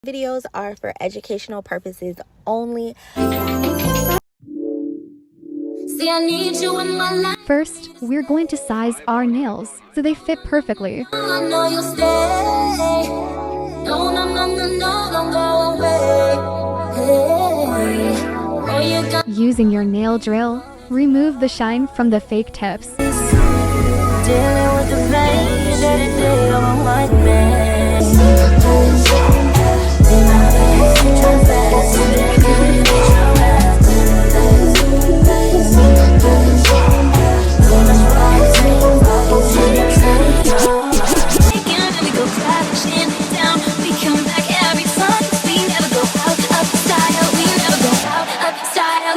Videos are for educational purposes only. See, I need you in my life. First, we're going to size our nails so they fit perfectly. I know you'll stay. No, no, no, no, no, don't go away. Hey, oh, you got Using your nail drill, remove the shine from the fake tips. dealing with the pain that it did on my bed.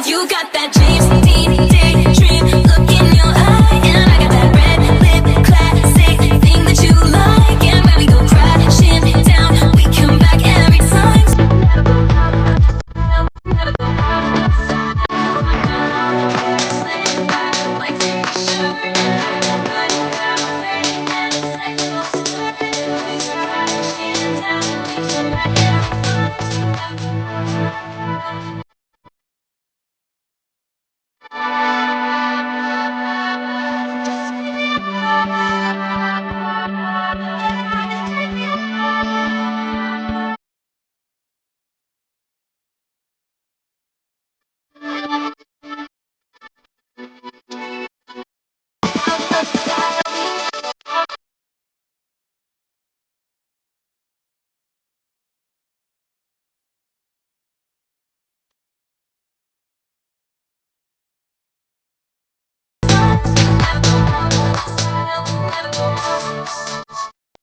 You got that James Dean daydream look in your eye, and I got that red lip classic thing that you like. And when we go crashing down, we come back every time. Never go outside. Like take a shirt, but and it's like we crashing down, we come back every time.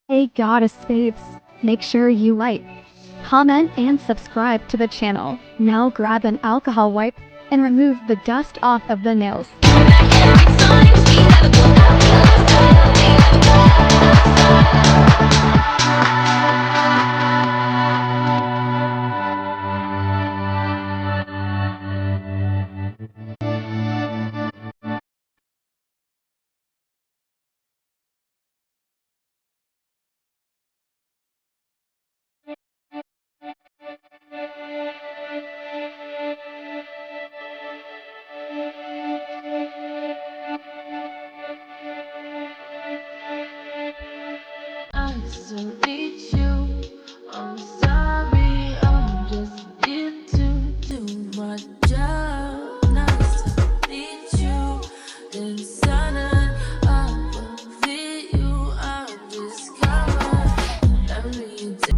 Hey goddess babes, make sure you like, comment, and subscribe to the channel. Now grab an alcohol wipe and remove the dust off of the nails. I still need you. I'm sorry, I'm just need to do my job. Now I still need you. Inside I believe you. I discovered every day.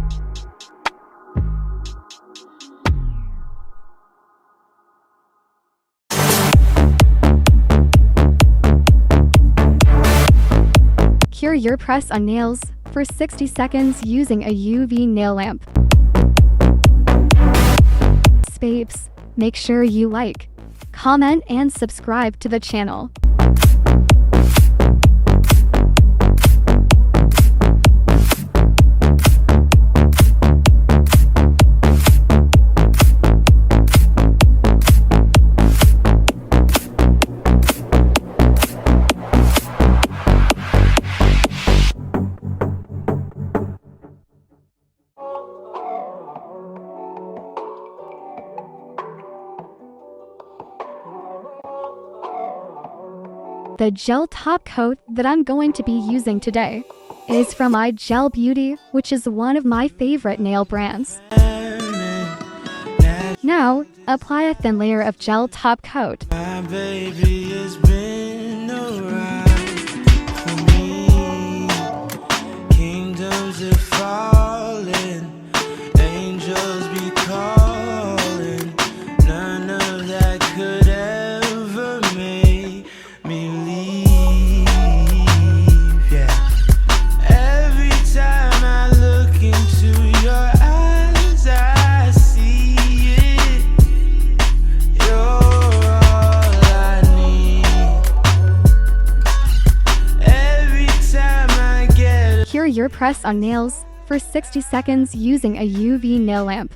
Cure your press on nails for 60 seconds using a UV nail lamp. Babes, make sure you like, comment, and subscribe to the channel. The gel top coat that I'm going to be using today is from iGel Beauty, which is one of my favorite nail brands. Now, apply a thin layer of gel top coat. My baby has been around for me. Kingdoms are falling, angels be calling. None of that could ever make me leave. Yeah. Every time I look into your eyes, I see it. You're all I need. Every time I get Cure your press on nails for 60 seconds using a UV nail lamp.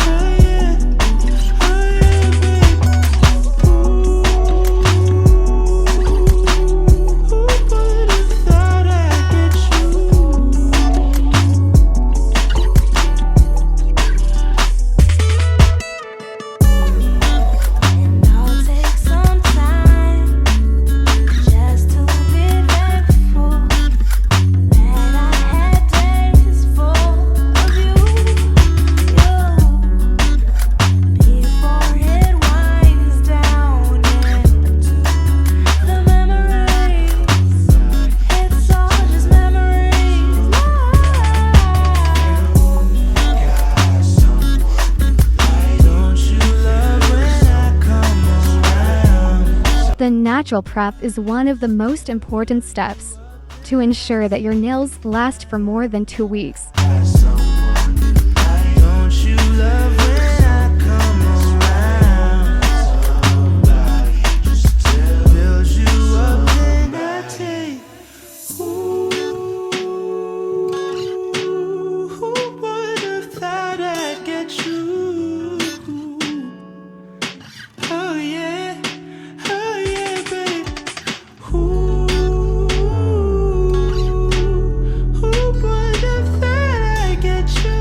Oh yeah. The natural prep is one of the most important steps to ensure that your nails last for more than 2 weeks. Don't you love when I come around? Build you up and I take. Ooh, who would have thought I'd get you? Oh yeah, babe. Who would have thought I'd get you?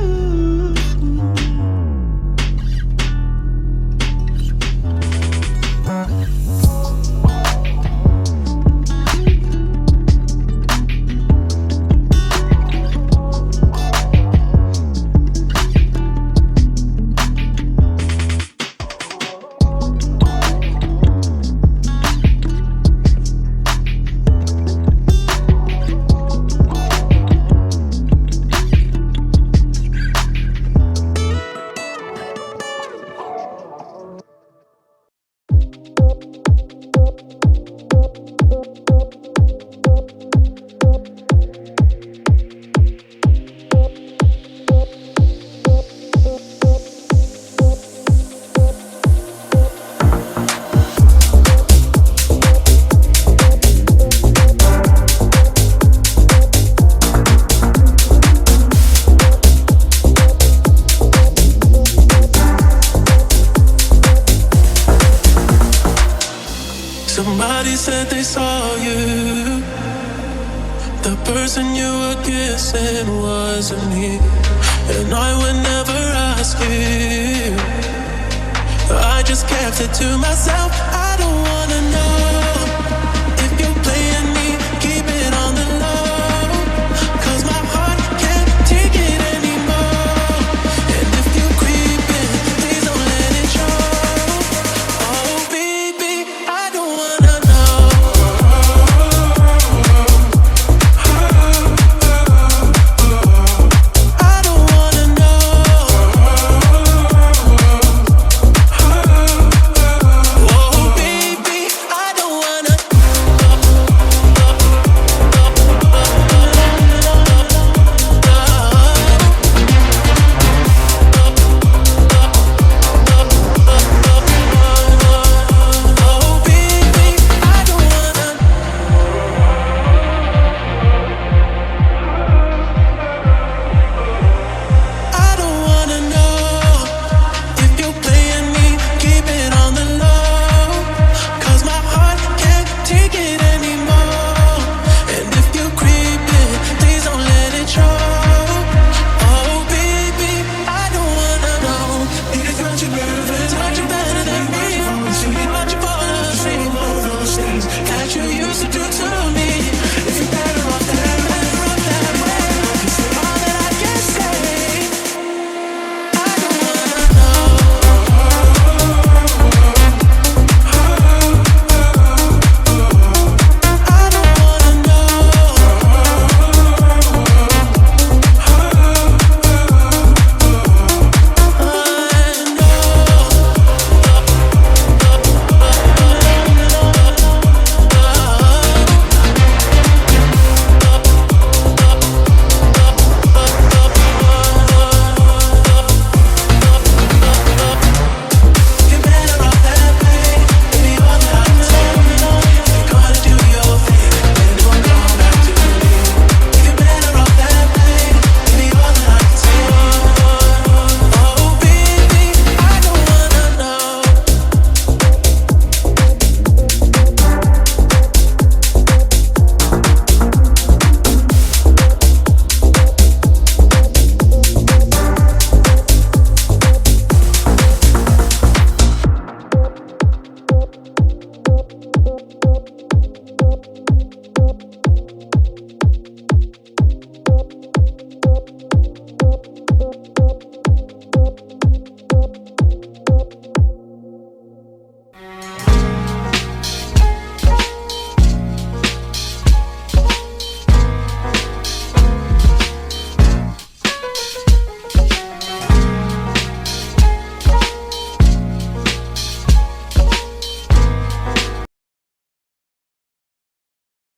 Somebody said they saw you. The person you were kissing wasn't me, and I would never ask you. I just kept it to myself. I don't wanna know.